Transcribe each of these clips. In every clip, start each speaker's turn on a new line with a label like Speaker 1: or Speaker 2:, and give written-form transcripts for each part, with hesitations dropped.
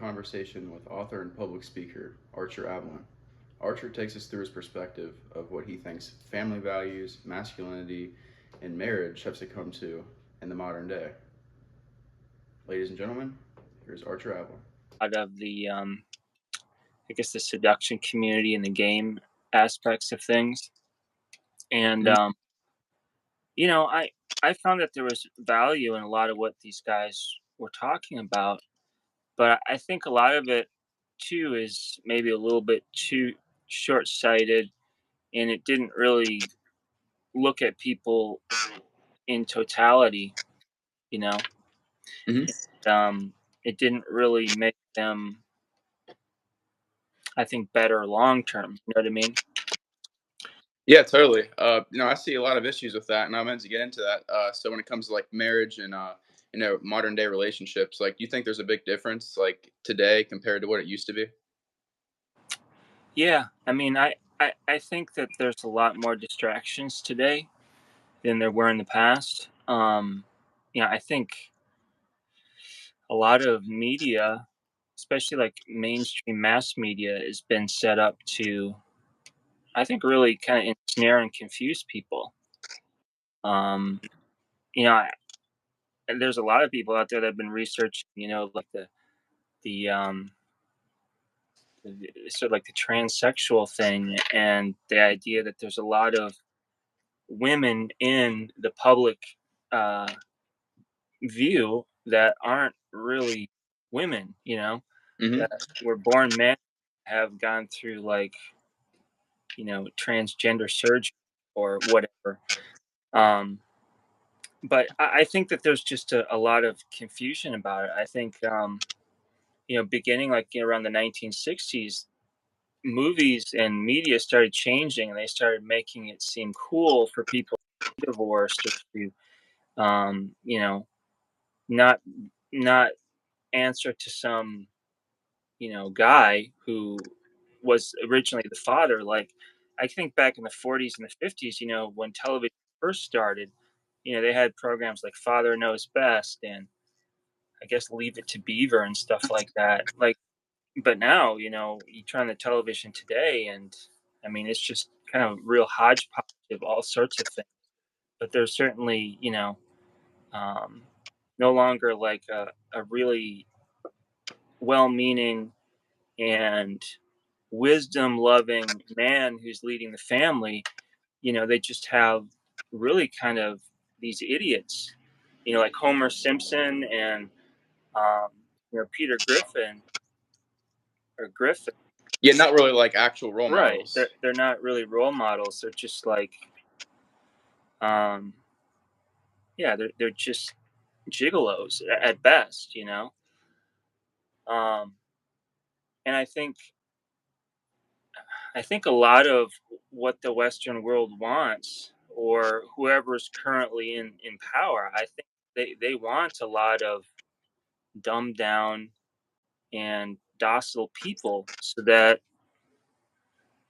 Speaker 1: conversation with author and public speaker Archer Avelin. Archer takes us through his perspective of what he thinks family values, masculinity, and marriage have succumbed to in the modern day. Ladies and gentlemen, here's Archer Avelin.
Speaker 2: Out of the I guess the seduction community and the game aspects of things. And
Speaker 1: Mhm.
Speaker 2: I found that there was value in a lot of what these guys were talking about, but I think a lot of it too is maybe a little bit too short-sighted, and it didn't really look at people in totality, you know.
Speaker 1: Mhm.
Speaker 2: It didn't really make them, I think, better long term. You know what I mean?
Speaker 1: Yeah, totally. I see a lot of issues with that, and I meant to get into that. So when it comes to like marriage and modern day relationships, like, do you think there's a big difference like today compared to what it used to be?
Speaker 2: Yeah, I mean, I think that there's a lot more distractions today than there were in the past. I think a lot of media, especially like mainstream mass media, has been set up to, I think, really kind of ensnare and confuse people. Um, you know, I, and there's a lot of people out there that have been researching, like the sort of like the transsexual thing and the idea that there's a lot of women in the public uh, view that aren't really women,
Speaker 1: Hmm.
Speaker 2: that were born men, have gone through like, transgender surgery or whatever. Um, but I think that there's just a lot of confusion about it. I think, beginning like around the 1960s, movies and media started changing and they started making it seem cool for people to be divorced or to, um, you know, not not answer to some guy who was originally the father. Like, I think back in the 40s and the 50s, when television first started, they had programs like Father Knows Best and I guess Leave It to Beaver and stuff like that. Like, but now, you turn on the television today and I mean, it's just kind of real hodgepodge of all sorts of things. But there's certainly, um, no longer like a really well meaning and wisdom loving man who's leading the family. They just have really kind of these idiots, like Homer Simpson and, um, Peter Griffin or Griffin.
Speaker 1: Yeah, not really like actual role
Speaker 2: Right. They're,
Speaker 1: models.
Speaker 2: they're not really role models. They're just like, um, yeah, they're just gigolos at best, Um, and I think a lot of what the Western world wants, or whoever's currently in power, I think they want a lot of dumbed down and docile people, so that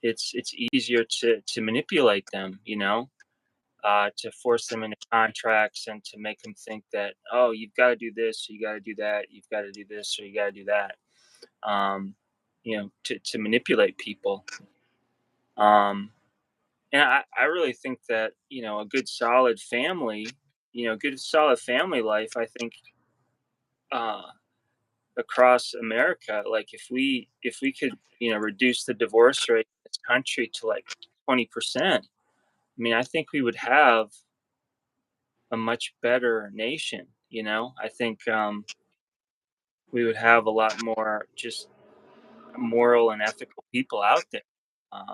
Speaker 2: it's easier to manipulate them, to force them into contracts and to make them think that, oh, you've got to do this, or you got to do that, you've got to do this, or you got to do that, to manipulate people. Um, And I really think that, a good solid family, good solid family life, I think, uh, across America, like if we could, reduce the divorce rate in this country to like 20%, I mean, I think we would have a much better nation, I think, we would have a lot more just moral and ethical people out there.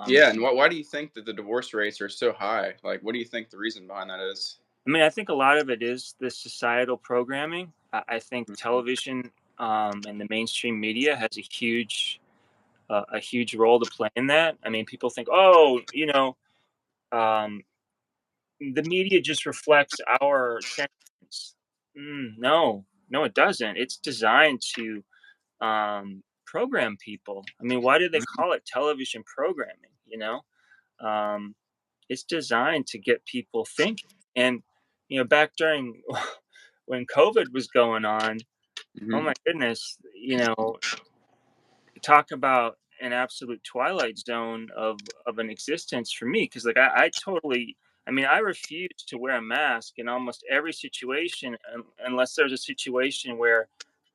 Speaker 1: Yeah, and why do you think that the divorce rates are so high? Like, what do you think the reason behind that is?
Speaker 2: I mean, I think a lot of it is the societal programming. I think television, and the mainstream media has a huge role to play in that. I mean, people think, oh, um, the media just reflects our sentiments. No, no, it doesn't. It's designed to, program people. I mean, why do they
Speaker 1: Mhm.
Speaker 2: call it television programming? Um, it's designed to get people thinking. And back during when COVID was going on, oh
Speaker 1: Mhm.
Speaker 2: my goodness, talk about an absolute twilight zone of an existence for me, because like I totally, I mean, I refuse to wear a mask in almost every situation, unless there's a situation where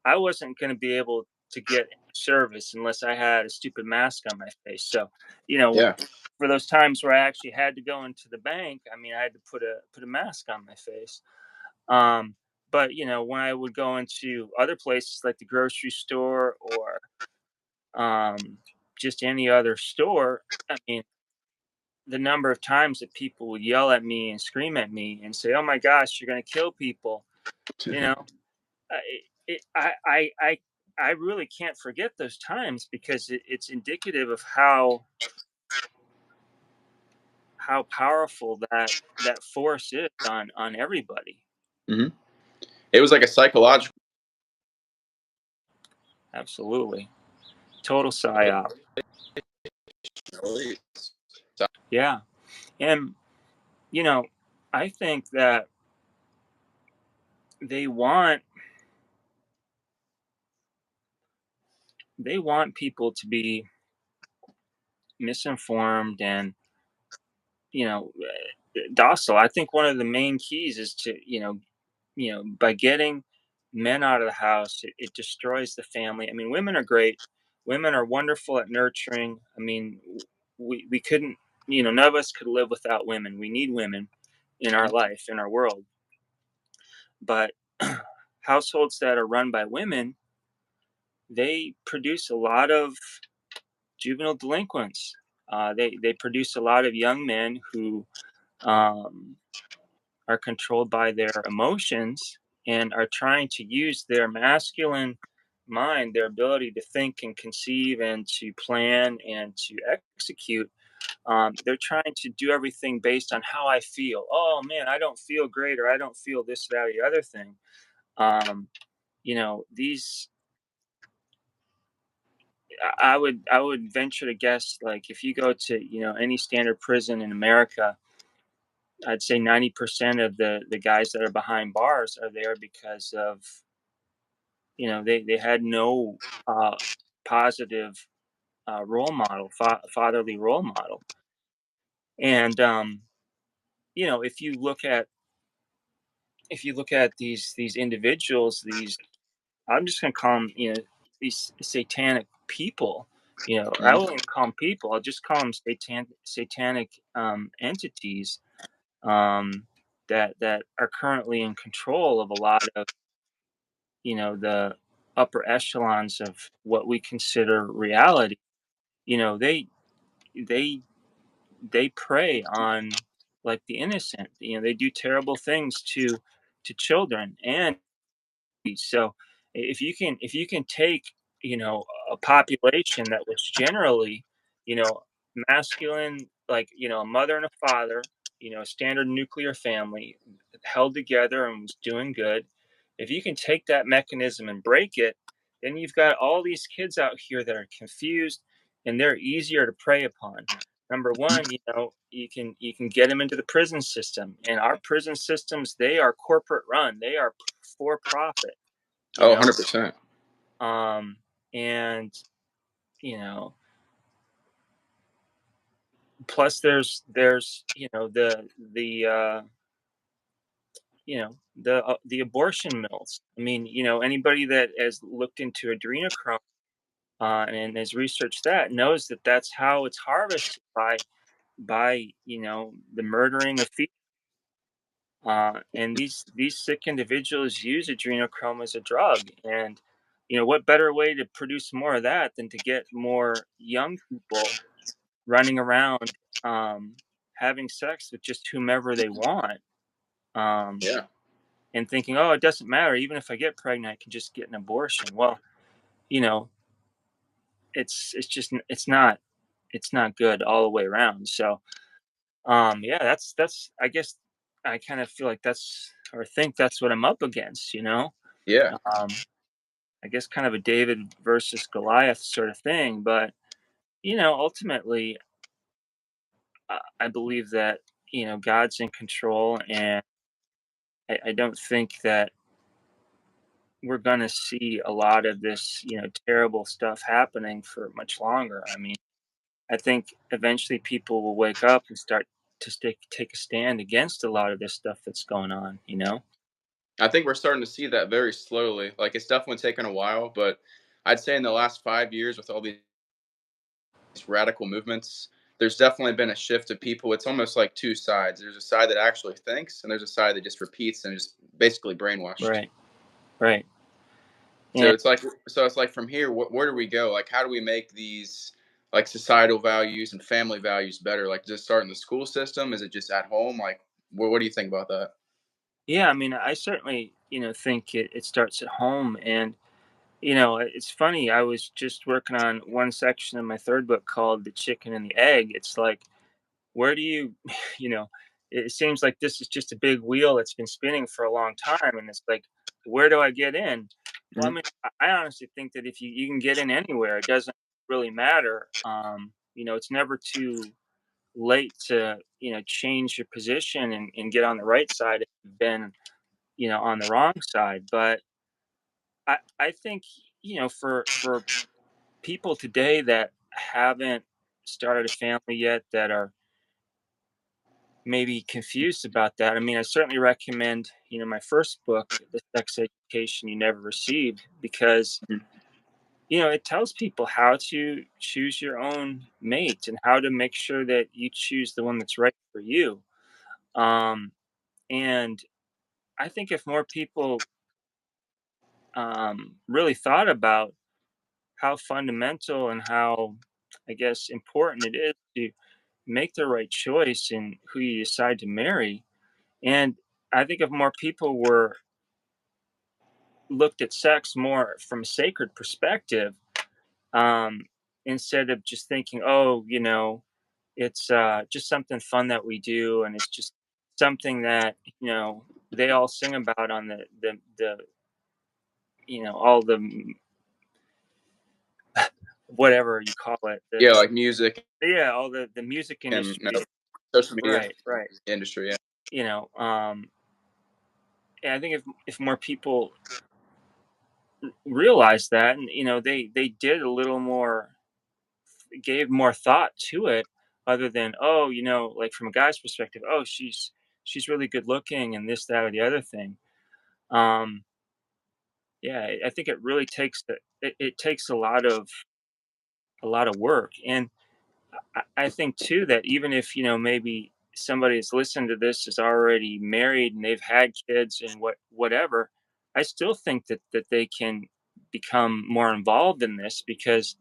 Speaker 2: I wasn't going to be able to get service unless I had a stupid mask on my face. So, you know,
Speaker 1: Yeah.
Speaker 2: for those times where I actually had to go into the bank, I mean, I had to put a mask on my face. Um, but when I would go into other places like the grocery store or um, just any other store, I mean, the number of times that people would yell at me and scream at me and say, "Oh my gosh, you're going to kill people," you know, I, it, I really can't forget those times, because it's indicative of how powerful that force is on everybody.
Speaker 1: Hmm. It was like a psychological.
Speaker 2: Absolutely, total psyop. Yeah, and you know, I think that they want they want people to be misinformed and docile. I think one of the main keys is to by getting men out of the house, it destroys the family. I mean, women are great. Women are wonderful at nurturing. I mean, we couldn't, none of us could live without women. We need women in our life, in our world. But households that are run by women, they produce a lot of juvenile delinquents. They produce a lot of young men who um, are controlled by their emotions and are trying to use their masculine mind, their ability to think and conceive and to plan and to execute. They're trying to do everything based on how I feel. Oh man, I don't feel great, or I don't feel this, that, or the other thing. These I would venture to guess, like if you go to any standard prison in America, I'd say 90% of the guys that are behind bars are there because of they had no uh, positive role model, fatherly role model. And if you look at these individuals, these, I'm just gonna call them, these satanic people. I
Speaker 1: Mhm.
Speaker 2: won't even call them people. I'll just call them satanic entities, um, that are currently in control of a lot of the upper echelons of what we consider reality. You know they they they prey on, like, the innocent. They do terrible things to children and so if you can take a population that was generally you know masculine, like a mother and a father, a standard nuclear family held together and was doing good. If you can take that mechanism and break it, then you've got all these kids out here that are confused, and they're easier to prey upon. Number one, you can get them into the prison system, and our prison systems, they are corporate run, they are for profit, you
Speaker 1: Oh,
Speaker 2: know
Speaker 1: 100%.
Speaker 2: um and you know plus there's the abortion mills. I mean, anybody that has looked into adrenochrome and has researched that knows that that's how it's harvested by the murdering of feet. And these sick individuals use adrenochrome as a drug, and what better way to produce more of that than to get more young people running around, um, having sex with just whomever they want, um,
Speaker 1: Yeah.
Speaker 2: and thinking, "Oh, it doesn't matter. Even if I get pregnant, I can just get an abortion." Well, you know, it's not good all the way around. So, yeah, that's I guess I kind of feel like that's, or think that's what I'm up against.
Speaker 1: Yeah.
Speaker 2: Um, I guess kind of a David versus Goliath sort of thing, but ultimately, I believe that God's in control, and I don't think that we're going to see a lot of this, terrible stuff happening for much longer. I mean, I think eventually people will wake up and start to take a stand against a lot of this stuff that's going on.
Speaker 1: I think we're starting to see that very slowly. Like it's definitely taken a while, but I'd say in the last 5 years, with all these radical movements, there's definitely been a shift of people. It's almost like two sides. There's a side that actually thinks, and there's a side that just repeats and is basically brainwashed.
Speaker 2: Right. Right.
Speaker 1: So
Speaker 2: And
Speaker 1: it's like from here, where do we go? Like, how do we make these like societal values and family values better? Like, does it start in the school system? Is it just at home? Like, what do you think about that?
Speaker 2: yeah, I mean, I certainly, think it starts at home. And, it's funny. I was just working on one section of my third book called The Chicken and the Egg. It's like, where do you, you know, it seems like this is just a big wheel that's been spinning for a long time. And it's like, where do I get in? Well, I
Speaker 1: Mhm.
Speaker 2: mean, I honestly think that if you can get in anywhere, it doesn't really matter. It's never too late to, change your position and get on the right side if you've been, on the wrong side. But I think, for people today that haven't started a family yet, that are maybe confused about that. I mean, I certainly recommend, my first book, The Sex Education You Never Received, because,
Speaker 1: Mhm.
Speaker 2: it tells people how to choose your own mate and how to make sure that you choose the one that's right for you. Um, and I think if more people really thought about how fundamental and how, I guess, important it is to make the right choice in who you decide to marry. And I think if more people were looked at sex more from a sacred perspective, um, instead of just thinking, oh, it's just something fun that we do, and it's just something that they all sing about on the all the whatever you call it,
Speaker 1: Yeah, like music
Speaker 2: yeah, all the music
Speaker 1: and
Speaker 2: industry.
Speaker 1: social media
Speaker 2: Right, right.
Speaker 1: industry. Yeah.
Speaker 2: You know, and I think if more people realize that, and they did a little more, gave more thought to it, other than, oh, like from a guy's perspective, oh, she's really good looking and this, that, or the other thing. um yeah, I think it really takes it takes a lot of work. And I think too that even if maybe somebody that's listened to this is already married and they've had kids and whatever, I still think that they can become more involved in this, because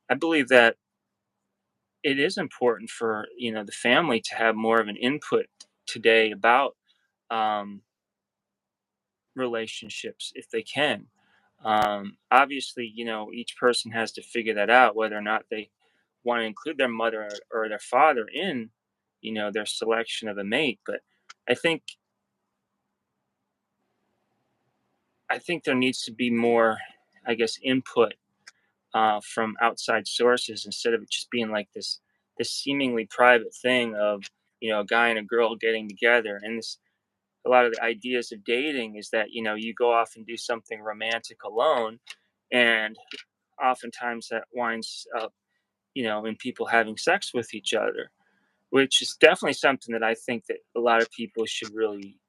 Speaker 2: I believe that it is important for the family to have more of an input today about um, relationships if they can. Obviously, each person has to figure that out, whether or not they want to include their mother or their father in their selection of a mate. But I think I think there needs to be more, I guess, input from outside sources, instead of it just being like this seemingly private thing of a guy and a girl getting together. And this, a lot of the ideas of dating is that you go off and do something romantic alone, and oftentimes that winds up in people having sex with each other, which is definitely something that I think that a lot of people should really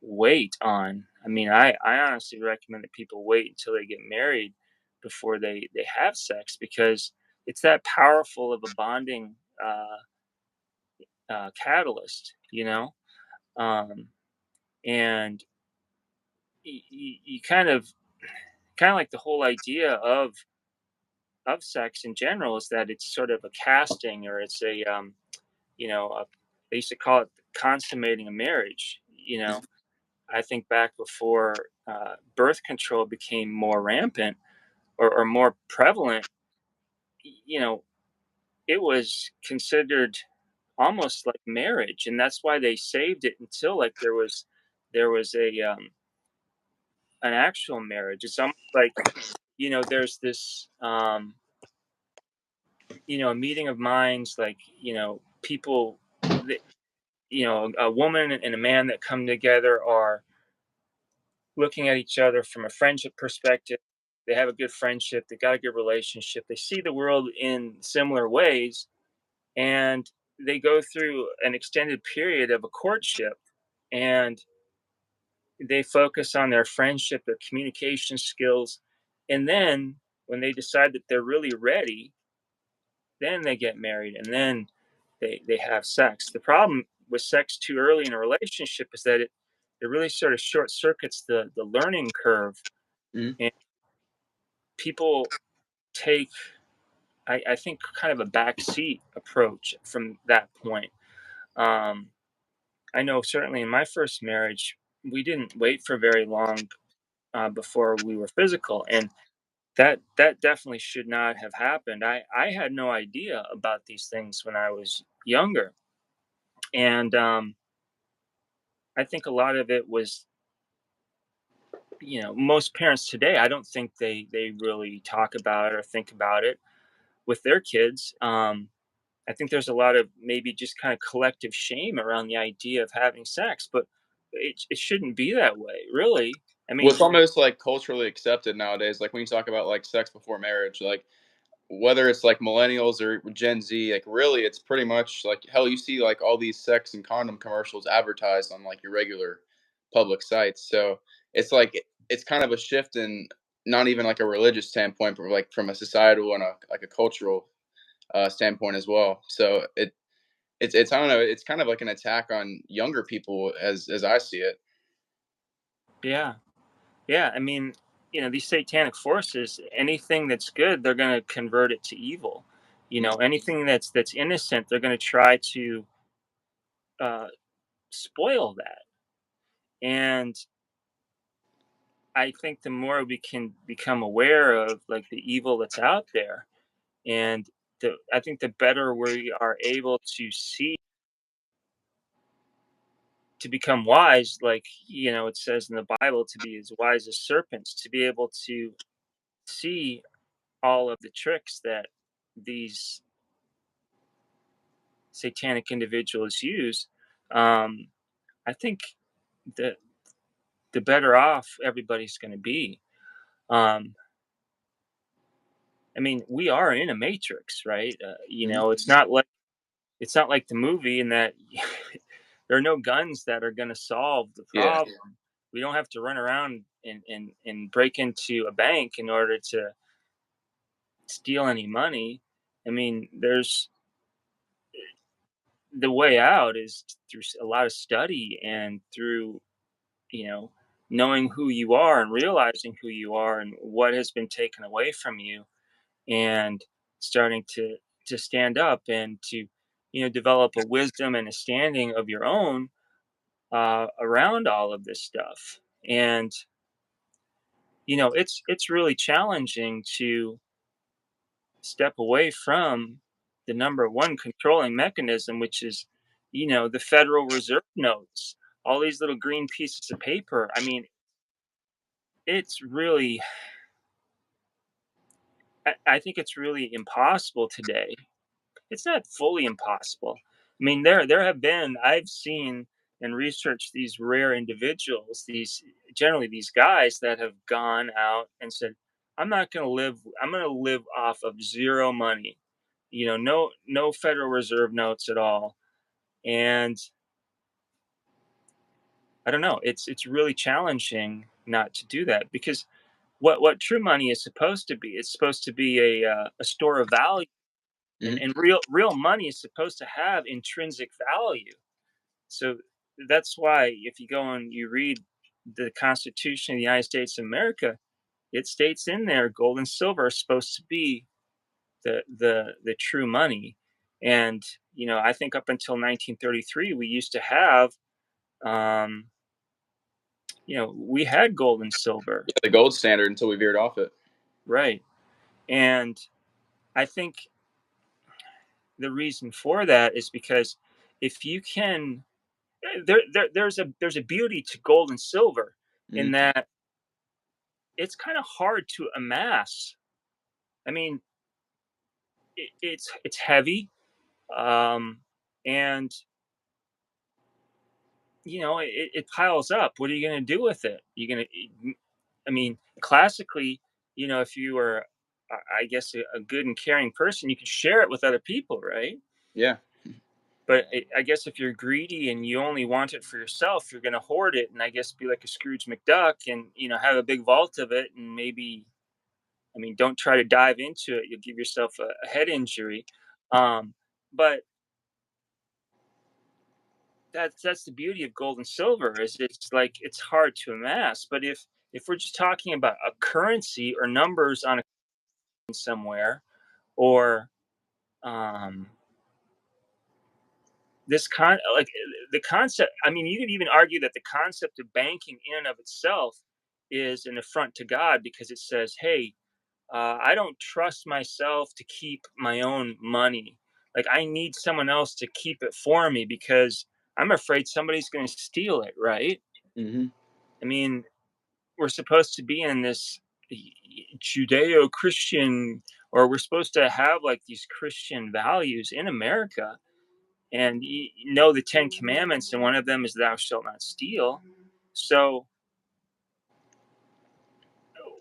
Speaker 2: wait on. I mean, I honestly recommend that people wait until they get married before they have sex, because it's that powerful of a bonding catalyst, um, and you kind of like the whole idea of sex in general is that it's sort of a casting, or it's a, they used to call it consummating a marriage. I think back before birth control became more rampant, or more prevalent, you know, it was considered almost like marriage, and that's why they saved it until like there was a an actual marriage. It's almost like there's this a meeting of minds, like people that, a woman and a man that come together are looking at each other from a friendship perspective. They have a good friendship, they got a good relationship, they see the world in similar ways, and they go through an extended period of a courtship, and they focus on their friendship, their communication skills, and then when they decide that they're really ready, then they get married, and then they have sex. The problem with sex too early in a relationship is that it really sort of short circuits the learning curve,
Speaker 1: Mhm.
Speaker 2: and people take, I think, kind of a backseat approach from that point. Um, I know certainly in my first marriage, we didn't wait for very long before we were physical, and that definitely should not have happened. I had no idea about these things when I was younger, and I think a lot of it was, most parents today, I don't think they really talk about it or think about it with their kids. I think there's a lot of maybe just kind of collective shame around the idea of having sex, but it shouldn't be that way, really. I
Speaker 1: Well,
Speaker 2: mean,
Speaker 1: it's almost like culturally accepted nowadays. Like when you talk about like sex before marriage, like whether it's like millennials or Gen Z, like really, it's pretty much like hell. You see like all these sex and condom commercials advertised on like your regular public sites. So it's like it's kind of a shift in not even like a religious standpoint, but like from a societal and a like a cultural standpoint as well. So it's I don't know. It's kind of like an attack on younger people as I see it.
Speaker 2: yeah, yeah. I mean, these satanic forces, anything that's good, they're going to convert it to evil.
Speaker 1: Mm.
Speaker 2: Anything that's innocent, they're going to try to uh, spoil that. And I think the more we can become aware of like the evil that's out there, and I think the better we are able to see, to become wise, like it says in the Bible, to be as wise as serpents, to be able to see all of the tricks that these satanic individuals use. um, I think that the better off everybody's going to be. um, I mean, we are in a matrix, right?
Speaker 1: Mhm.
Speaker 2: It's not like the movie in that there are no guns that are going to solve the
Speaker 1: Yeah.
Speaker 2: problem. We don't have to run around and break into a bank in order to steal any money. I mean, there's the way out is through a lot of study and through, you know, knowing who you are and realizing who you are and what has been taken away from you, and starting to stand up and to, develop a wisdom and a standing of your own around all of this stuff. And it's really challenging to step away from the number one controlling mechanism, which is, the Federal Reserve notes, all these little green pieces of paper. I mean, it's really, I think it's really impossible today. It's not fully impossible. I mean, there have been, I've seen and researched these rare individuals, these generally these guys that have gone out and said, I'm going to live off of zero money. No Federal Reserve notes at all. And I don't know, it's really challenging not to do that, because what true money is supposed to be, it's supposed to be a store of value, and,
Speaker 1: Mhm.
Speaker 2: and real money is supposed to have intrinsic value. So that's why if you go and you read the Constitution of the United States of America, it states in there gold and silver are supposed to be the true money. And I think up until 1933, we used to have, um, we had gold and silver,
Speaker 1: Yeah, the gold standard until we veered off it.
Speaker 2: right? And I think the reason for that is because if you can, there's a beauty to gold and silver in
Speaker 1: Mhm.
Speaker 2: that it's kind of hard to amass. I mean, it's heavy, and it piles up. What are you going to do with it? You're going to, I mean, classically, if you were, I guess, a good and caring person, you could share it with other people, right?
Speaker 1: Yeah.
Speaker 2: But I guess if you're greedy and you only want it for yourself, you're going to hoard it, and I guess be like a Scrooge McDuck, and have a big vault of it, and maybe, I mean, don't try to dive into it. You'll give yourself a head injury. But that's the beauty of gold and silver, is it's like it's hard to amass. But if we're just talking about a currency or numbers on a coin somewhere, or um, the concept. I mean, you could even argue that the concept of banking in and of itself is an affront to God, because it says, "Hey, I don't trust myself to keep my own money. Like, I need someone else to keep it for me, because I'm afraid somebody's going to steal it." Right?
Speaker 1: Hmm.
Speaker 2: I mean, we're supposed to be in this Judeo-Christian, or we're supposed to have like these Christian values in America, and know the 10 commandments, and one of them is thou shalt not steal. So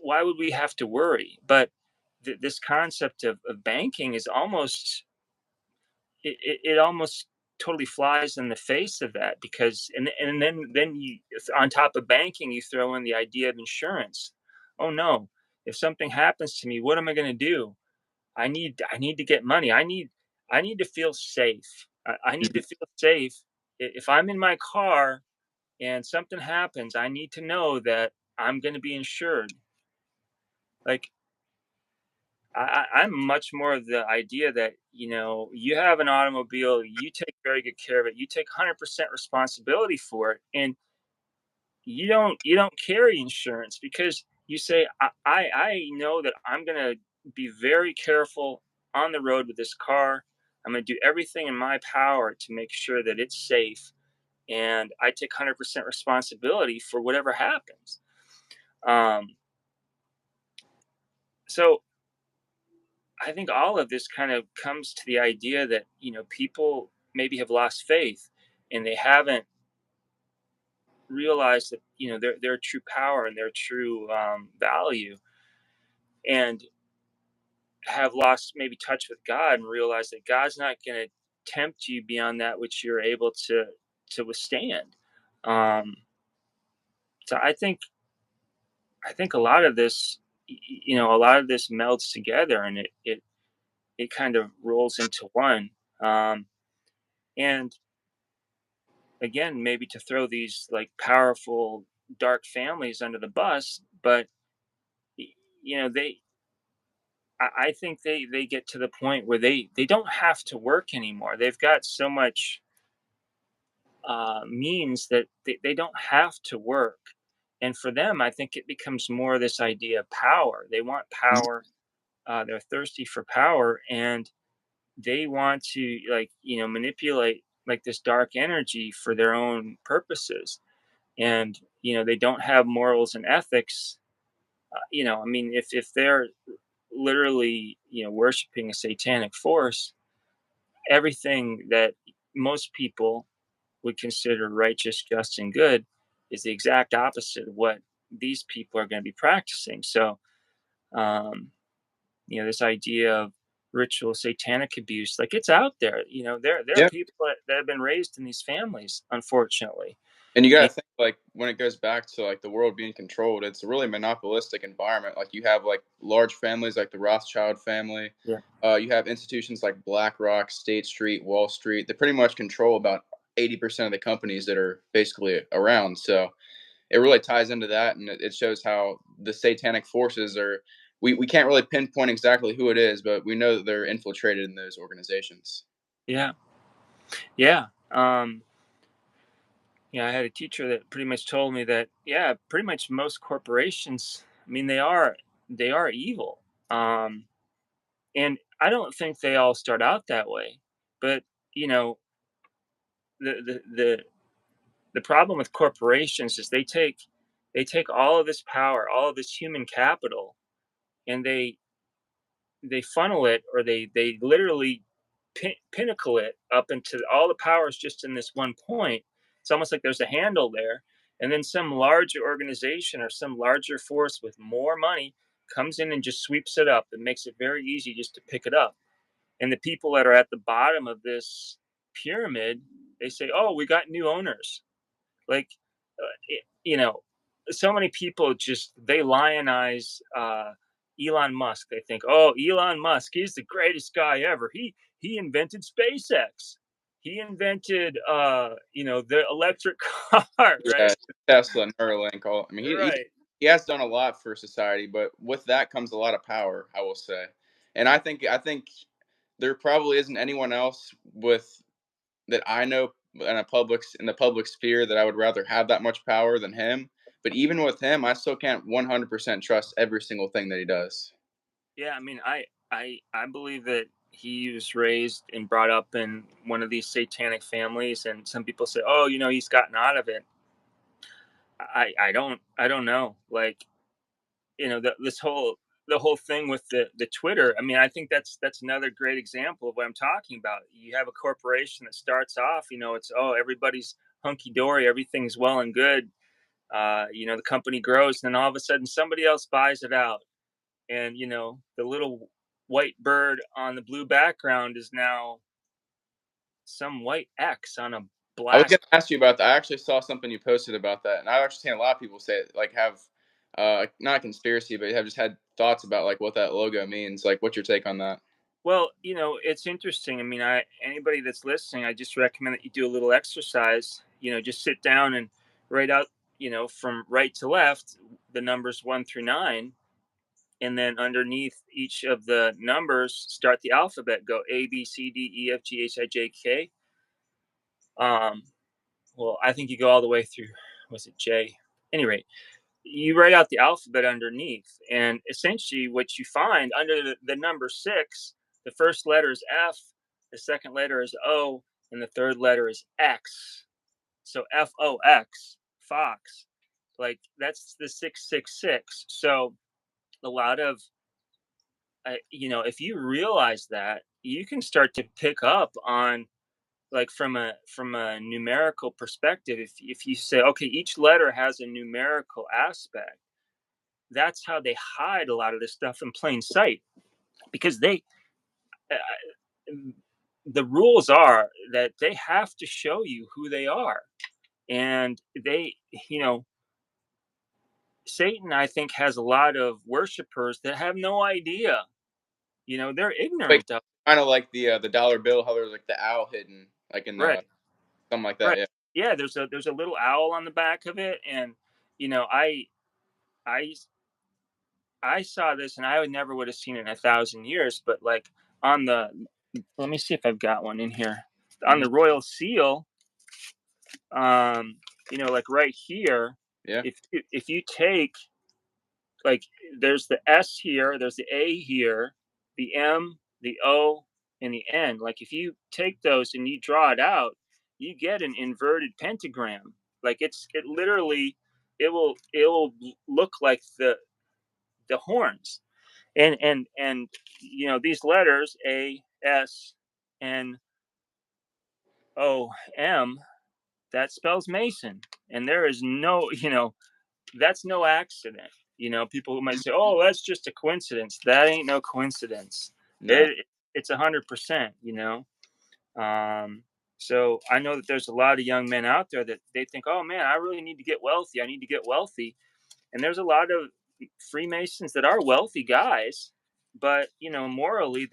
Speaker 2: why would we have to worry? But this concept of banking is almost, it almost totally flies in the face of that, because and then you, on top of banking, you throw in the idea of insurance. Oh no, if something happens to me, what am I going to do? I need to get money. I need to feel safe. I need to feel safe. If I'm in my car and something happens, I need to know that I'm going to be insured. Like, I'm much more of the idea that, you have an automobile, you take very good care of it, you take 100% responsibility for it, and you don't carry insurance, because you say, I know that I'm gonna be very careful on the road with this car. I'm gonna do everything in my power to make sure that it's safe, and I take 100% responsibility for whatever happens. Um, so I think all of this kind of comes to the idea that, people maybe have lost faith, and they haven't realized that, their true power and their true value, and have lost maybe touch with God, and realize that God's not going to tempt you beyond that which you're able to withstand. Um, so I think a lot of this, a lot of this melds together, and it kind of rolls into one. Um, and again, maybe to throw these like powerful dark families under the bus, but y- they, I think they get to the point where they don't have to work anymore. They've got so much means that they don't have to work. And for them, I think it becomes more this idea of power. They want power. They're thirsty for power, and they want to, like, manipulate like this dark energy for their own purposes. And they don't have morals and ethics. I mean, if they're literally, worshiping a satanic force, everything that most people would consider righteous, just, and good is the exact opposite of what these people are going to be practicing. So, um, this idea of ritual satanic abuse, like, it's out there. There are
Speaker 1: Yeah.
Speaker 2: people that have been raised in these families, unfortunately.
Speaker 1: And you gotta
Speaker 2: And
Speaker 1: think, like, when it goes back to, like, the world being controlled, it's a really monopolistic environment. Like, you have, like, large families like the Rothschild family.
Speaker 2: yeah,
Speaker 1: You have institutions like BlackRock, State Street, Wall Street. They pretty much control about 80% of the companies that are basically around. So it really ties into that, and it shows how the satanic forces are. We can't really pinpoint exactly who it is, but we know that they're infiltrated in those organizations.
Speaker 2: yeah, yeah. I had a teacher that pretty much told me that, yeah, pretty much most corporations, I mean, they are evil. Um, and I don't think they all start out that way. But, you know, the the the the problem with corporations is they take all of this power, all of this human capital, and they funnel it, or they literally pinnacle it up into all the powers just in this one point, It's almost like there's a handle there, and then some larger organization or some larger force with more money comes in and just sweeps it up and makes it very easy just to pick it up. And the people that are at the bottom of this pyramid, they say, "Oh, we got new owners." Like, you know, so many people just they lionize Elon Musk. They think, "Oh, Elon Musk, he's the greatest guy ever. He invented SpaceX. He invented the electric car, right?
Speaker 1: Yeah, Tesla and Neuralink. All I mean,
Speaker 2: Right.
Speaker 1: he has done a lot for society, but with that comes a lot of power. I will say, and I think there probably isn't anyone else with that I know in the public sphere that I would rather have that much power than him. But even with him, I still can't 100% trust every single thing that he does.
Speaker 2: Yeah, I mean, I believe that he was raised and brought up in one of these satanic families, and some people say, "Oh, he's gotten out of it." I don't know. Like, the whole thing with the Twitter. I mean, I think that's another great example of what I'm talking about. You have a corporation that starts off, it's, oh, everybody's hunky dory, everything's well and good. The company grows, and then all of a sudden somebody else buys it out, and the little white bird on the blue background is now some white X on a
Speaker 1: I was
Speaker 2: black.
Speaker 1: gonna ask you about that. I actually saw something you posted about that, and I've actually seen a lot of people say it, like have not a conspiracy, but have just had thoughts about like what that logo means. Like, what's your take on that?
Speaker 2: Well, it's interesting. I mean, anybody that's listening, I just recommend that you do a little exercise. Just sit down and write out, from right to left, the numbers 1 through 9, and then underneath each of the numbers, start the alphabet. Go A, B, C, D, E, F, G, H, I, J, K. Um, well, I think you go all the way through. Was it J? Any rate, you write out the alphabet underneath, and essentially what you find under the number 6, the first letter is F, the second letter is O, and the third letter is X. So FOX, Fox. Like, that's the 666. So a lot of if you realize that, you can start to pick up on, like, from a numerical perspective. If you say, okay, each letter has a numerical aspect, that's how they hide a lot of this stuff in plain sight, because uh, the rules are that they have to show you who they are. And you know Satan, I think, has a lot of worshipers that have no idea. They're
Speaker 1: Like,
Speaker 2: ignorant of.
Speaker 1: kind of like the dollar bill, how there's like the owl hidden, like in the
Speaker 2: Right.
Speaker 1: something like that.
Speaker 2: Right.
Speaker 1: Yeah.
Speaker 2: Yeah, there's a little owl on the back of it, and you know I I saw this, and I would have seen it in 1,000 years. But, like, on the let me see if I've got one in here. On
Speaker 1: Hmm.
Speaker 2: the royal seal, like right here,
Speaker 1: Yeah.
Speaker 2: if you take, like, there's the S here, there's the A here, the M, the O, and the N. Like, if you take those and you draw it out, you get an inverted pentagram. Like, it literally, it will look like the horns. And these letters A, S, N, O, M, that spells Mason. And there is no, that's no accident. People who might say, "Oh, that's just a coincidence." That ain't no coincidence.
Speaker 1: No.
Speaker 2: It's 100%. Um, so I know that there's a lot of young men out there that they think, "Oh man, I really need to get wealthy. I need to get wealthy." And there's a lot of Freemasons that are wealthy guys, but morally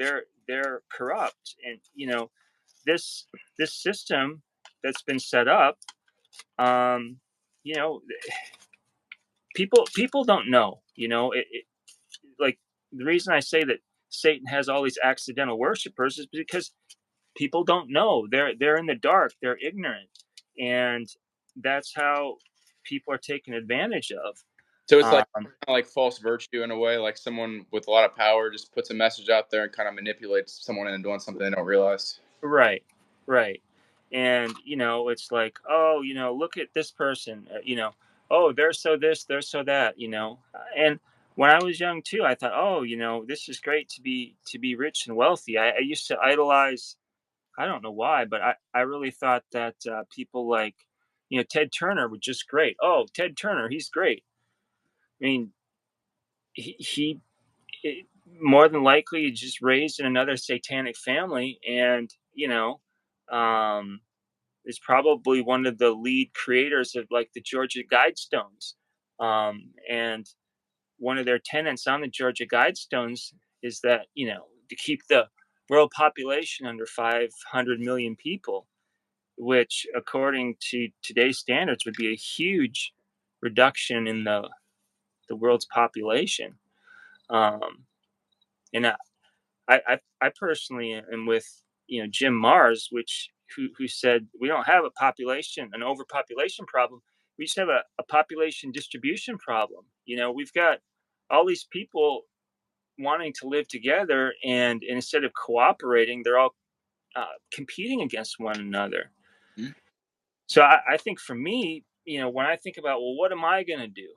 Speaker 2: they're corrupt. And this this system that's been set up, um, you know, people don't know. Like, the reason I say that Satan has all these accidental worshipers is because people don't know. They're in the dark. They're ignorant, and that's how people are taken advantage of.
Speaker 1: So it's like
Speaker 2: Um,
Speaker 1: kind of like false virtue in a way, like someone with a lot of power just puts a message out there and kind of manipulates someone into doing something they don't realize.
Speaker 2: right, right, and it's like, oh, look at this person. Oh, they're so this, they're so that. And when I was young too, I thought, oh, this is great to be rich and wealthy. I used to idolize. I don't know why, but I really thought that people like, Ted Turner was just great. Oh, Ted Turner, he's great. I mean, he it, more than likely just raised in another satanic family, and um, is probably one of the lead creators of like the Georgia Guidestones. And one of their tenets on the Georgia Guidestones is that to keep the world population under 500 million people, which according to today's standards would be a huge reduction in the world's population. Um, and I personally am with Jim Mars, who said we don't have an overpopulation problem. We just have a population distribution problem. We've got all these people wanting to live together, and instead of cooperating, they're all competing against one another.
Speaker 1: Mhm.
Speaker 2: So I think for me, when I think about, well, what am I going to do?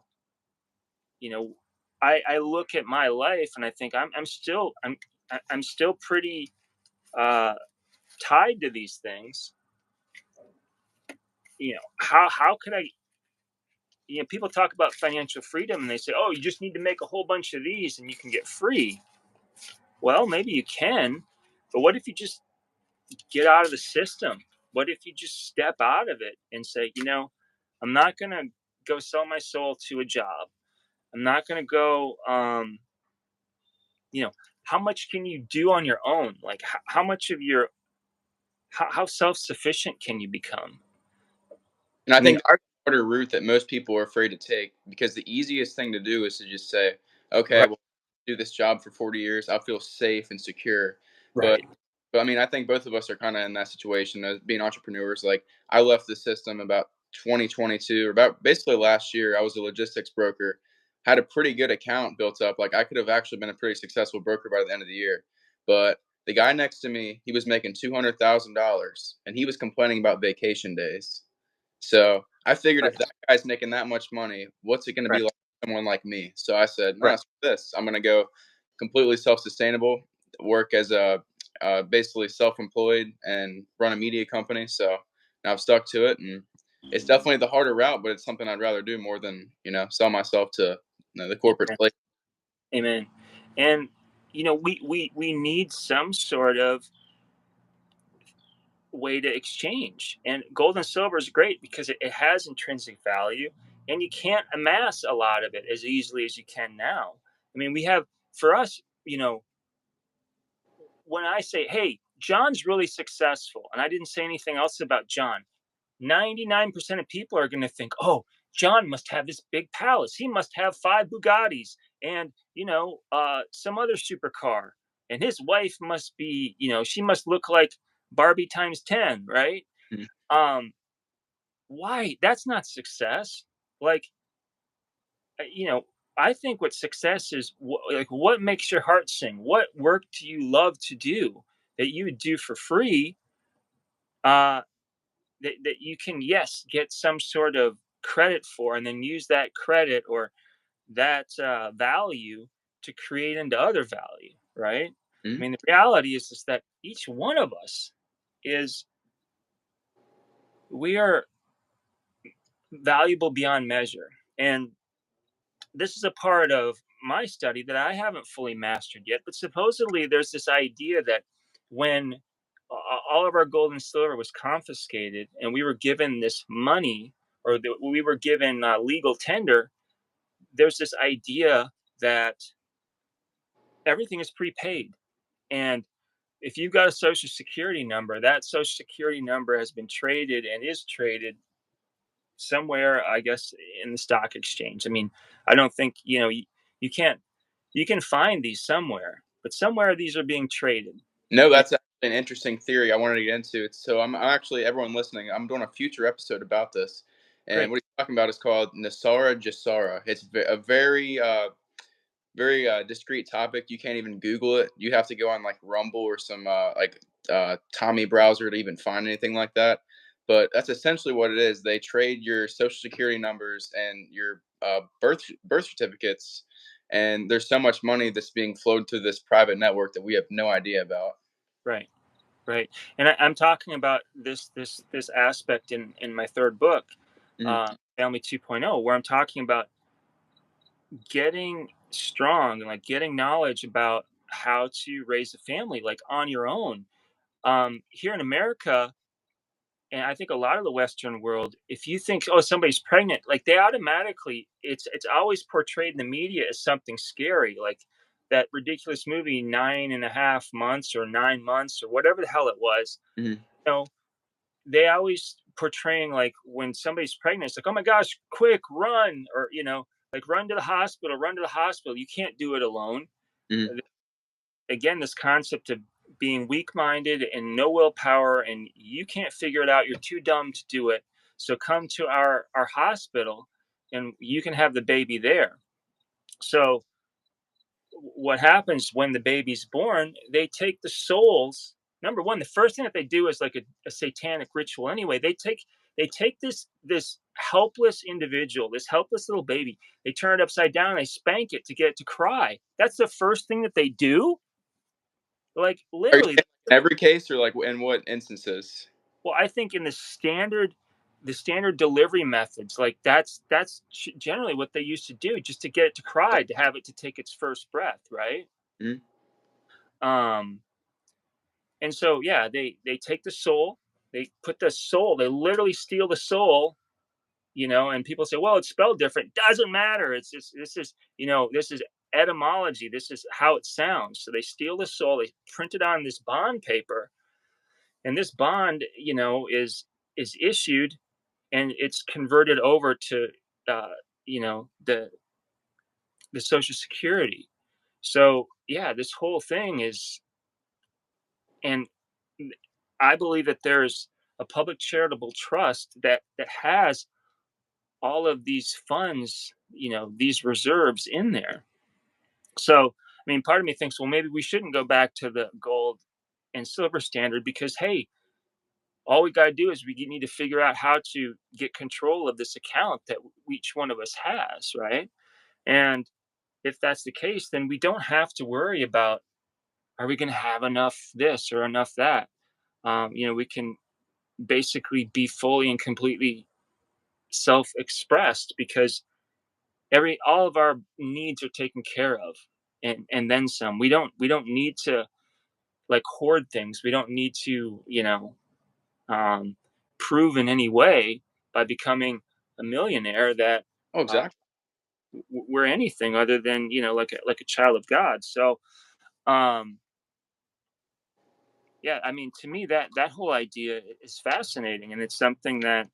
Speaker 2: You know, I look at my life and I think I'm still pretty uh, tied to these things. How could I? People talk about financial freedom and they say, oh, you just need to make a whole bunch of these and you can get free. Well, maybe you can, but what if you just get out of the system? What if you just step out of it and say, I'm not going to go sell my soul to a job. I'm not going to go, you know, how much can you do on your own? Like how much of how self-sufficient can you become?
Speaker 1: And I
Speaker 2: I mean,
Speaker 1: think that's the harder route that most people are afraid to take, because the easiest thing to do is to just say, okay,
Speaker 2: right,
Speaker 1: well, do this job for 40 years. I'll feel safe and secure. But
Speaker 2: right,
Speaker 1: I mean, I think both of us are kind of in that situation as being entrepreneurs. Like, I left the system about 2022, or about basically last year. I was a logistics broker, had a pretty good account built up. Like, I could have actually been a pretty successful broker by the end of the year. But the guy next to me, he was making $200,000 and he was complaining about vacation days. So I figured if
Speaker 2: right,
Speaker 1: that guy's making that much money, what's it going to be
Speaker 2: right,
Speaker 1: like for someone like me? So I said,
Speaker 2: right.
Speaker 1: no, screw this. I'm going to go completely self-sustainable, work as a basically self-employed, and run a media company. So now I've stuck to it, and it's definitely the harder route, but it's something I'd rather do more than sell myself to the corporate
Speaker 2: Amen.
Speaker 1: place.
Speaker 2: Amen. And we need some sort of way to exchange. And gold and silver is great because it has intrinsic value, and you can't amass a lot of it as easily as you can now. I mean, we have, for us, when I say, hey, John's really successful, and I didn't say anything else about John, 99% of people are going to think, oh, John must have this big palace. He must have 5 Bugattis and, some other supercar. And his wife must be, she must look like Barbie times 10, right?
Speaker 1: Mhm.
Speaker 2: Um, why? That's not success. Like, I think what success is, like, what makes your heart sing? What work do you love to do that you would do for free? Uh, that you can, yes, get some sort of credit for, and then use that credit or that value to create into other value, right? I
Speaker 1: Mhm.
Speaker 2: mean, the reality is that each one of us is, we are valuable beyond measure. And this is a part of my study that I haven't fully mastered yet, but supposedly there's this idea that when all of our gold and silver was confiscated and we were given this money, or we were given legal tender, there's this idea that everything is prepaid. And if you've got a social security number, that social security number has been traded and is traded somewhere, I guess, in the stock exchange. I mean, I don't think, you can't, you can find these somewhere, but somewhere these are being traded.
Speaker 1: No,
Speaker 2: And
Speaker 1: that's actually an interesting theory I wanted to get into. So I'm actually, everyone listening, I'm doing a future episode about this, and
Speaker 2: great,
Speaker 1: what he's talking about is called Nasara Jasara. It's a very very discreet topic. You can't even Google it. You have to go on like Rumble or some Tommy browser to even find anything like that. But that's essentially what it is. They trade your social security numbers and your birth certificates, and there's so much money that's being flowed through this private network that we have no idea about.
Speaker 2: right, right. And I'm talking about this aspect in my third book.
Speaker 1: Mhm.
Speaker 2: Family 2.0, where I'm talking about getting strong and like getting knowledge about how to raise a family like on your own. Here in America, and I think a lot of the Western world, if you think, oh, somebody's pregnant, like they automatically, it's always portrayed in the media as something scary, like that ridiculous movie 9.5 months or 9 months or whatever the hell it was.
Speaker 1: Mhm.
Speaker 2: You know, they always portraying like when somebody's pregnant, it's like, oh my gosh, quick, run, or like run to the hospital, run to the hospital. You can't do it alone.
Speaker 1: Mhm.
Speaker 2: Again, this concept of being weak-minded and no willpower, and you can't figure it out, you're too dumb to do it, so come to our hospital and you can have the baby there. So what happens when the baby's born, they take the souls. Number one, the first thing that they do is like a satanic ritual anyway. They take this helpless individual, this helpless little baby, they turn it upside down and they spank it to get it to cry. That's the first thing that they do, like
Speaker 1: Are you
Speaker 2: literally.
Speaker 1: saying in every case or, like, in what instances?
Speaker 2: Well, I think in the standard delivery methods, like that's generally what they used to do, just to get it to cry, to have it to take its first breath, right?
Speaker 1: Mhm.
Speaker 2: Um, and so yeah, they take the soul, they put the soul, they literally steal the soul, and people say, well, it's spelled different. Doesn't matter. It's just this is etymology. This is how it sounds. So they steal the soul, they print it on this bond paper, and this bond, is issued and it's converted over to uh, the Social Security. So yeah, this whole thing is, and I believe that there's a public charitable trust that has all of these funds, these reserves in there. So I mean, part of me thinks, well, maybe we shouldn't go back to the gold and silver standard because hey, all we got to do is we need to figure out how to get control of this account that each one of us has, right? And if that's the case, then we don't have to worry about, are we going to have enough this or enough that. We can basically be fully and completely self-expressed because every all of our needs are taken care of, and then some. We don't need to like hoard things. We don't need to um, prove in any way by becoming a millionaire that
Speaker 1: Oh,
Speaker 2: uh,
Speaker 1: exactly.
Speaker 2: we're anything other than like a child of God. So um, yeah, I mean, to me that whole idea is fascinating, and it's something that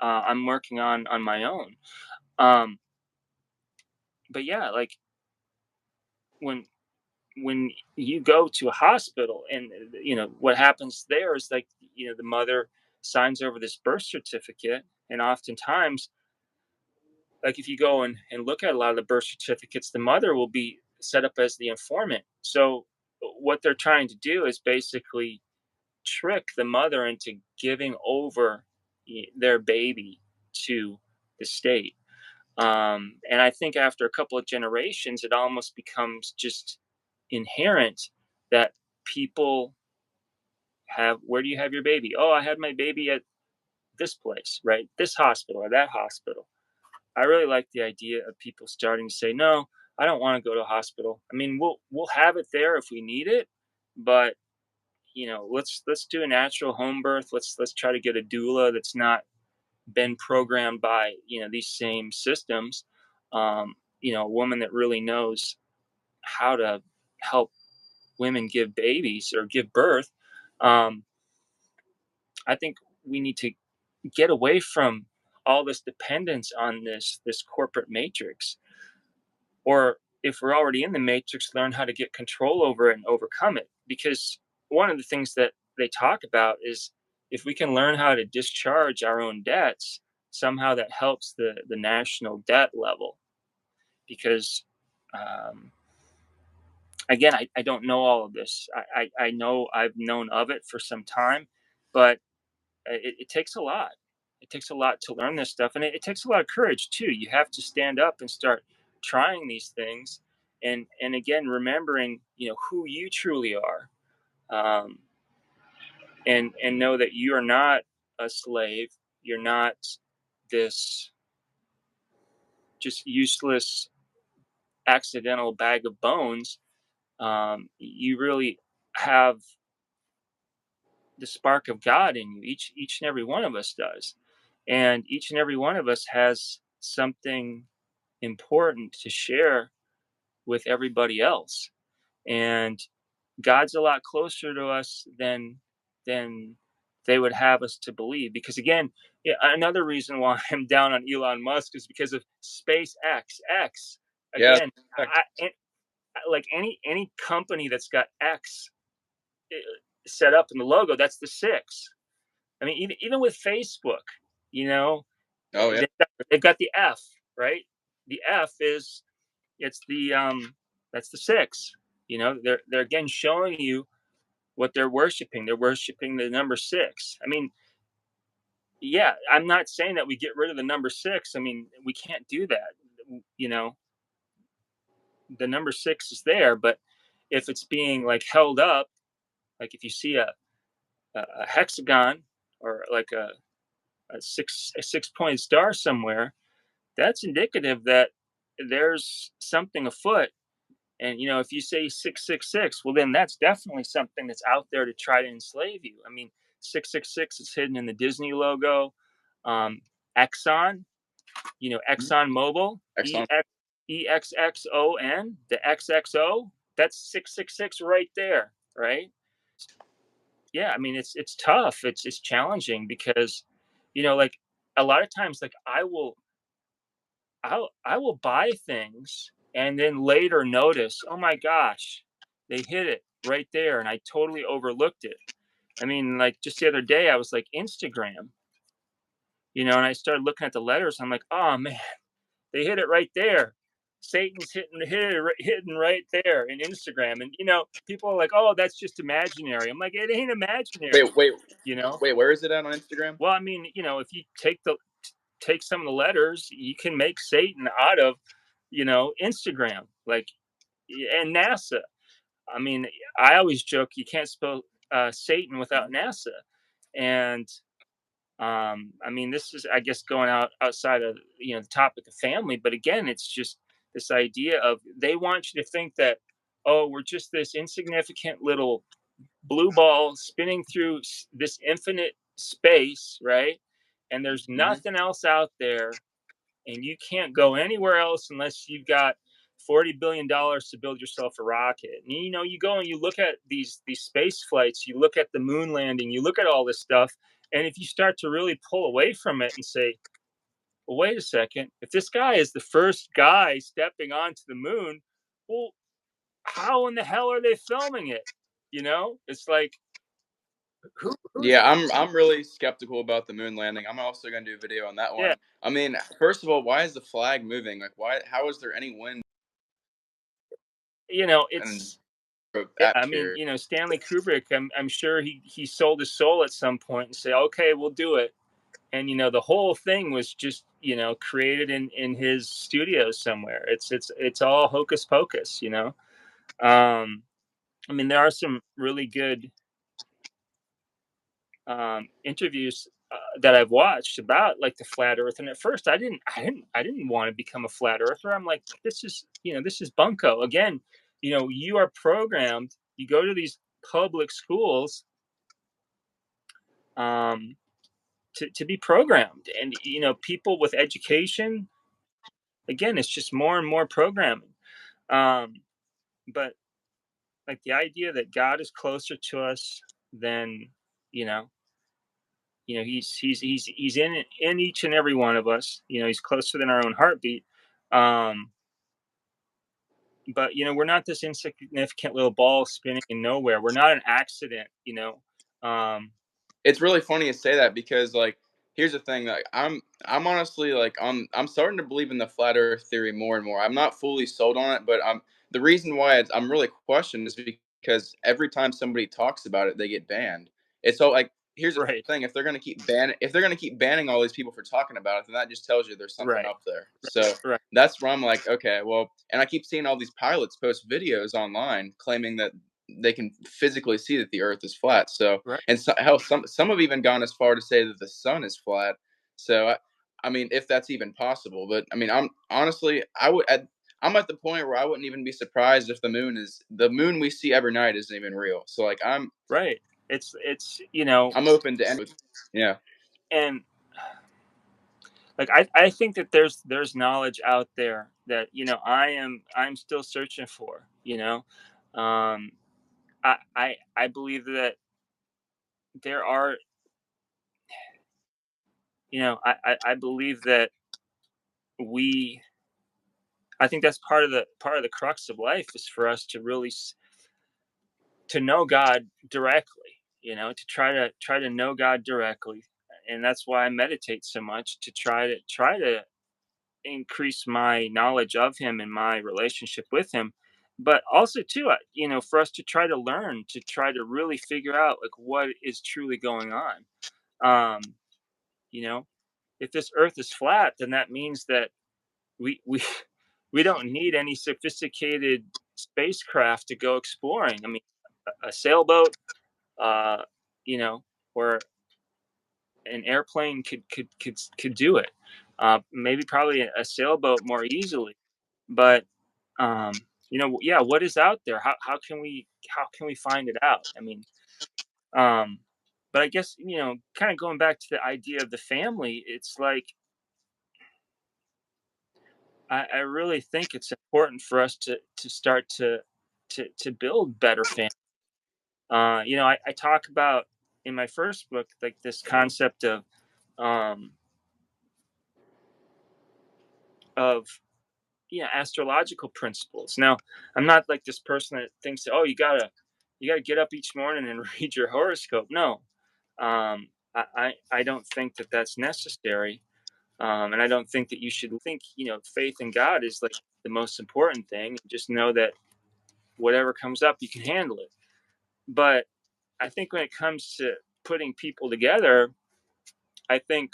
Speaker 2: I'm working on my own. Um, but yeah, like when when you go to a hospital and what happens there is like the mother signs over this birth certificate, and oftentimes, like if you go and look at a lot of the birth certificates, the mother will be set up as the informant. So what they're trying to do is basically trick the mother into giving over their baby to the state. And I think after a couple of generations, it almost becomes just inherent that people have, where do you have your baby? Oh, I had my baby at this place, right? This hospital or that hospital. I really like the idea of people starting to say, no, I don't want to go to a hospital. I mean, we'll have it there if we need it, but let's do a natural home birth. Let's try to get a doula that's not been programmed by these same systems. A woman that really knows how to help women give babies or give birth. um, I think we need to get away from all this dependence on this corporate matrix, or if we're already in the matrix, learn how to get control over it and overcome it. Because one of the things that they talk about is if we can learn how to discharge our own debts, somehow that helps the national debt level. Because um, again, I don't know all of this. I know I've known of it for some time, but it takes a lot. It takes a lot to learn this stuff, and it takes a lot of courage too. You have to stand up and start trying these things, and again, remembering who you truly are, um, and know that you are not a slave. You're not this just useless accidental bag of bones. You really have the spark of God in you. Each and every one of us does, and each and every one of us has something important to share with everybody else. And God's a lot closer to us than they would have us to believe. Because again, yeah, another reason why I'm down on Elon Musk is because of SpaceX. X
Speaker 1: Yeah.
Speaker 2: again, like any company that's got X uh, set up in the logo, that's the six. I mean, even with Facebook, you know,
Speaker 1: Oh yeah.
Speaker 2: they've got the F, right? The F is it's the that's the six. You know, they're again showing you what they're worshiping. They're worshiping the number six. I mean, yeah, I'm not saying that we get rid of the number six. I mean, we can't do that. You know, the number six is there, but if it's being like held up, like if you see a hexagon or like a 6 point star somewhere, that's indicative that there's something afoot. And if you say 666, well, then that's definitely something that's out there to try to enslave you. I mean, 666 is hidden in the Disney logo. Exxon, Exxon Mobil,
Speaker 1: Excellent.
Speaker 2: EXXON, the XXO, that's 666 right there, right? Yeah, I mean it's tough. It's challenging because like a lot of times like I will buy things and then later notice, oh my gosh, they hit it right there and I totally overlooked it. I mean, like just the other day I was like Instagram, and I started looking at the letters. I'm like, oh man, they hit it right there. Satan's hidden right there in Instagram. And people are like, oh, that's just imaginary. I'm like, it ain't imaginary,
Speaker 1: Wait, wait,
Speaker 2: you know?
Speaker 1: wait. Where is it at on Instagram?
Speaker 2: Well, I mean, if you take some of the letters, you can make Satan out of, Instagram, like, and NASA. I mean, I always joke you can't spell Satan without NASA, and I mean, this is, I guess, going outside of the topic of family, but again, it's just this idea of they want you to think that, oh, we're just this insignificant little blue ball spinning through this infinite space, right? And there's
Speaker 1: Mm-hmm.
Speaker 2: nothing else out there, and you can't go anywhere else unless you've got $40 billion to build yourself a rocket. And you go and you look at these space flights, you look at the moon landing, you look at all this stuff, and if you start to really pull away from it and say, well, wait a second, if this guy is the first guy stepping onto the moon, well, how in the hell are they filming it? It's like who's
Speaker 1: Yeah, I'm really skeptical about the moon landing. I'm also going to do a video on that
Speaker 2: yeah,
Speaker 1: one. I mean, first of all, why is the flag moving? Like, why? How is there any wind and
Speaker 2: it's yeah, I mean,
Speaker 1: atmosphere?
Speaker 2: Stanley Kubrick, I'm sure he sold his soul at some point and say, okay, we'll do it. And the whole thing was just created in his studio somewhere. It's all hocus pocus. I mean, there are some really good interviews that I've watched about like the flat Earth, and at first I didn't want to become a flat earther. I'm like, this is bunko. Again, you are programmed. You go to these public schools um, to be programmed, and people with education. Again, it's just more and more programming. Um, but like the idea that God is closer to us than you know he's in each and every one of us. He's closer than our own heartbeat. um but we're not this insignificant little ball spinning in nowhere. We're not an accident. um
Speaker 1: It's really funny to say that because like here's the thing, like I'm honestly like I'm starting to believe in the flat earth theory more and more. I'm not fully sold on it, but the reason why I'm really questioned is because every time somebody talks about it, they get banned. It's so like here's the
Speaker 2: right,
Speaker 1: thing, if they're going to keep banning all these people for talking about it, then that just tells you there's something
Speaker 2: right,
Speaker 1: up there. So
Speaker 2: right,
Speaker 1: that's where I'm like, okay, well, and I keep seeing all these pilots post videos online claiming that they can physically see that the earth is flat. So
Speaker 2: right,
Speaker 1: and so, hell, some have even gone as far to say that the sun is flat. So I mean, if that's even possible, but I mean, I'm honestly, I'm at the point where I wouldn't even be surprised if the moon we see every night isn't even real. So like,
Speaker 2: Right. It's you know,
Speaker 1: I'm open to any. Yeah.
Speaker 2: and like I think that there's knowledge out there that I'm still searching for. Um, I believe that there are I believe that we I think that's part of the crux of life is for us to really to know God directly, to try to know God directly. And that's why I meditate so much, to try to increase my knowledge of him and my relationship with him. But also too, for us to try to learn, to try to really figure out like what is truly going on. Um, you know, if this earth is flat, then that means that we we don't need any sophisticated spacecraft to go exploring. I mean, a sailboat, uh, you know, or an airplane could do it. Maybe probably a sailboat more easily, but yeah, what is out there? How can we find it out? I mean, um, but I guess kind of going back to the idea of the family, it's like I really think it's important for us to start to build better families. I talk about in my first book like this concept um, of astrological principles. Now, I'm not like this person that thinks, oh, you gotta get up each morning and read your horoscope. No, I don't think that that's necessary, and I don't think that you should think faith in God is like the most important thing. Just know that whatever comes up, you can handle it. But I think when it comes to putting people together, I think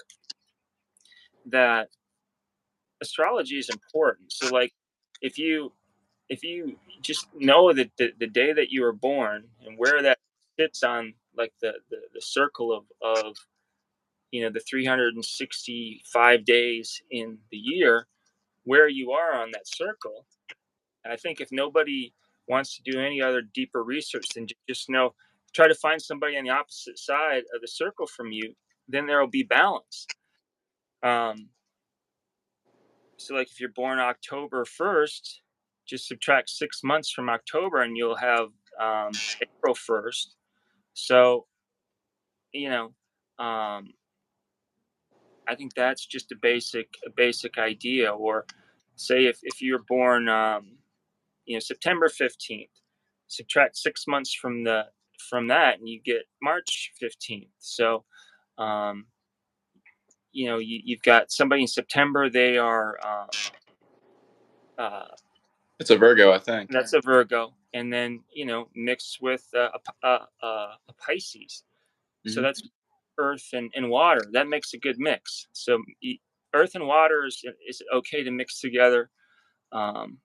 Speaker 2: that astrology is important. So, like, if you if you just know that the day that you were born and where that sits on like the circle of the 365 days in the year, where you are on that circle. I think if nobody wants to do any other deeper research than just know, try to find somebody on the opposite side of the circle from you, then there will be balance. Um, so, like, if you're born October 1st, just subtract 6 months from October, and you'll have April 1st. So, you know, um, I think that's just a basic idea. Or say if you're born September 15th, subtract 6 months from that and you get March 15th. So um, you've got somebody in September, they are uh,
Speaker 1: It's a Virgo, I think.
Speaker 2: that's a Virgo, and then mixed with a Pisces. So
Speaker 1: Hmm.
Speaker 2: that's earth and water. That makes a good mix. So earth and water is okay to mix together. Um,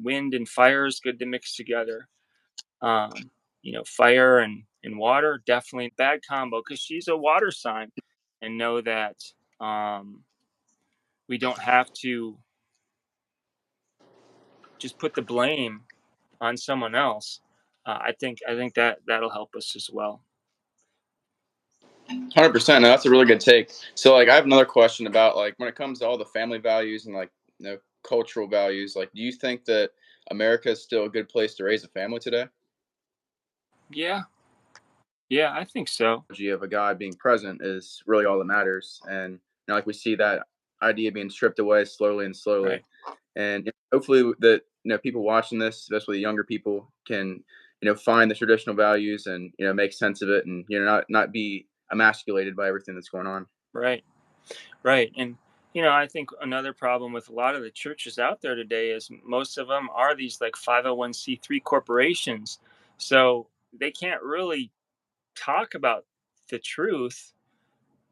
Speaker 2: Wind and fire is good to mix together. Fire and water, definitely bad combo because she's a water sign, and know that um, we don't have to just put the blame on someone else. I think that that'll help us as well.
Speaker 1: 100%. No, that's a really good take. So, like, I have another question about like when it comes to all the family values and like cultural values. Like, do you think that America is still a good place to raise a family today?
Speaker 2: Yeah, yeah, I think so.
Speaker 1: Of a guy being present is really all that matters, and like we see that idea being stripped away slowly and slowly.
Speaker 2: Right,
Speaker 1: And hopefully, that people watching this, especially younger people, can find the traditional values and make sense of it, and not be emasculated by everything that's going on.
Speaker 2: right, right. And I think another problem with a lot of the churches out there today is most of them are these like 501c3 corporations, so they can't really talk about the truth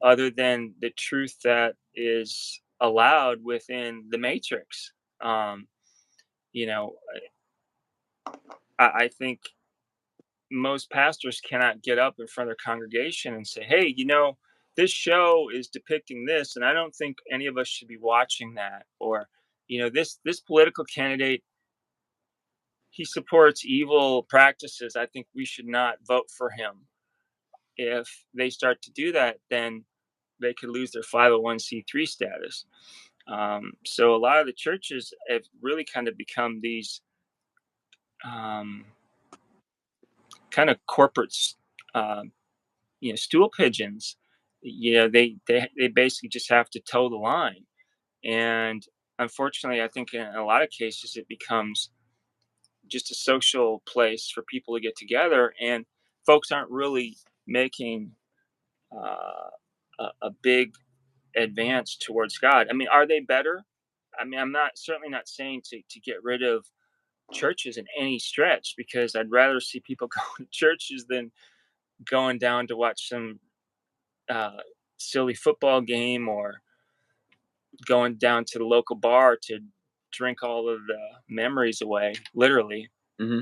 Speaker 2: other than the truth that is allowed within the matrix. Um, you know, I think most pastors cannot get up in front of their congregation and say, "Hey, this show is depicting this, and I don't think any of us should be watching that. Or, this political candidate, he supports evil practices. I think we should not vote for him. If they start to do that, then they could lose their 501c3 status. So a lot of the churches have really kind of become these um, kind of corporate, uh, stool pigeons. They basically just have to toe the line, and unfortunately, I think in a lot of cases it becomes just a social place for people to get together, and folks aren't really making uh, a big advance towards God. I mean, are they better? I mean, I'm not certainly not saying to get rid of churches in any stretch, because I'd rather see people going to churches than going down to watch some uh, silly football game, or going down to the local bar to drink all of the memories away, literally.
Speaker 1: Hmm.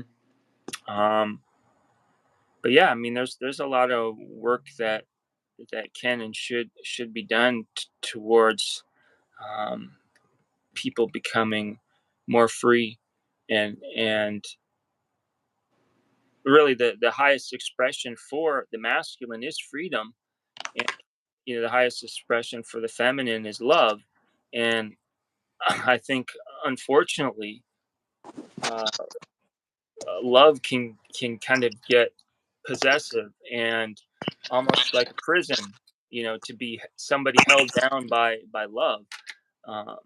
Speaker 2: Um, but yeah, I mean, there's a lot of work that can and should be done towards um, people becoming more free, and really the highest expression for the masculine is freedom, and the highest expression for the feminine is love. And I think, unfortunately, uh, love can kind of get possessive and almost like a prison, to be somebody held down by love. um,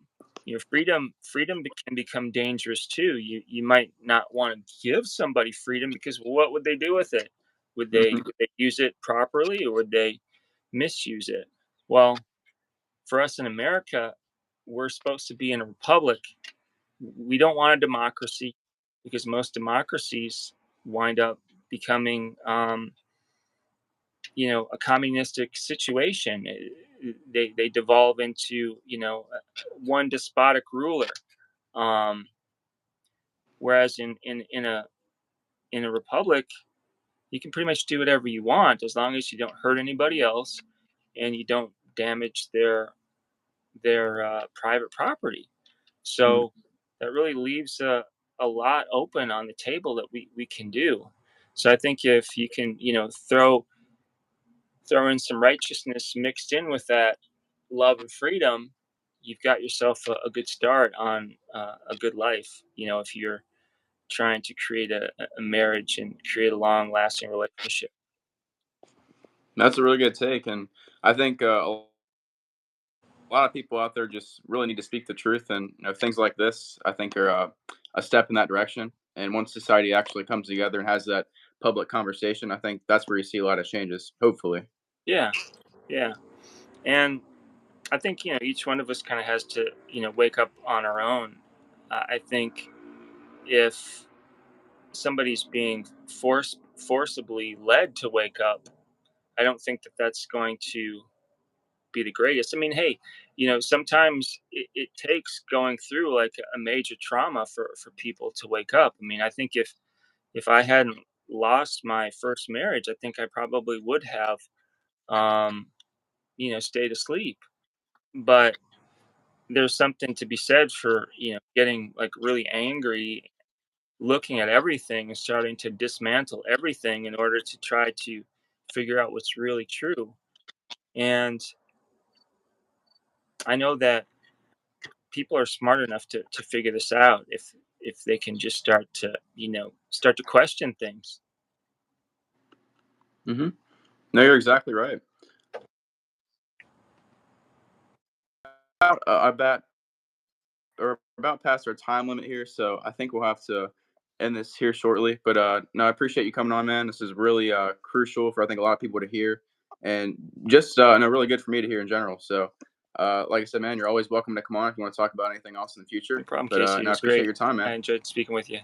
Speaker 2: can become dangerous too. You might not want to give somebody freedom, because, well, what would they do with it?
Speaker 1: Hmm.
Speaker 2: Would they use it properly, or would they misuse it? Well, for us in America, we're supposed to be in a republic. We don't want a democracy, because most democracies wind up becoming, a communistic situation. They devolve into, one despotic ruler. Um, Whereas in a republic, you can pretty much do whatever you want, as long as you don't hurt anybody else and you don't damage their private property. So that really leaves a lot open on the table that we can do. So I think if you can, throw in some righteousness mixed in with that love and freedom, you've got yourself a good start on a good life. If you're trying to create a marriage and create a long lasting relationship.
Speaker 1: That's a really good take, and I think a lot of people out there just really need to speak the truth, and things like this, I think, are a step in that direction. And once society actually comes together and has that public conversation, I think that's where you see a lot of changes. Hopefully.
Speaker 2: Yeah, yeah. And I think, each one of us kind of has to, wake up on our own. I think if somebody's being forcibly led to wake up, I don't think that that's going to be the greatest. I mean, hey, sometimes it takes going through like a major trauma for people to wake up. I mean, I think if I hadn't lost my first marriage, I think I probably would have, um, stayed asleep. But there's something to be said for, getting like really angry, looking at everything and starting to dismantle everything in order to try to figure out what's really true. And I know that people are smart enough to figure this out, if they can just start to question things.
Speaker 1: Hmm. No, you're exactly right. I bet we're about past our time limit here, so I think we'll have to end this here shortly. But no, I appreciate you coming on, man. This is really crucial for, I think, a lot of people to hear, and just no, really good for me to hear in general. So, like I said, man, you're always welcome to come on if you want to talk about anything else in the
Speaker 2: No
Speaker 1: future.
Speaker 2: problem,
Speaker 1: But
Speaker 2: Casey. It
Speaker 1: no, I
Speaker 2: was
Speaker 1: appreciate
Speaker 2: great.
Speaker 1: your time,
Speaker 2: I
Speaker 1: man.
Speaker 2: enjoyed speaking with you.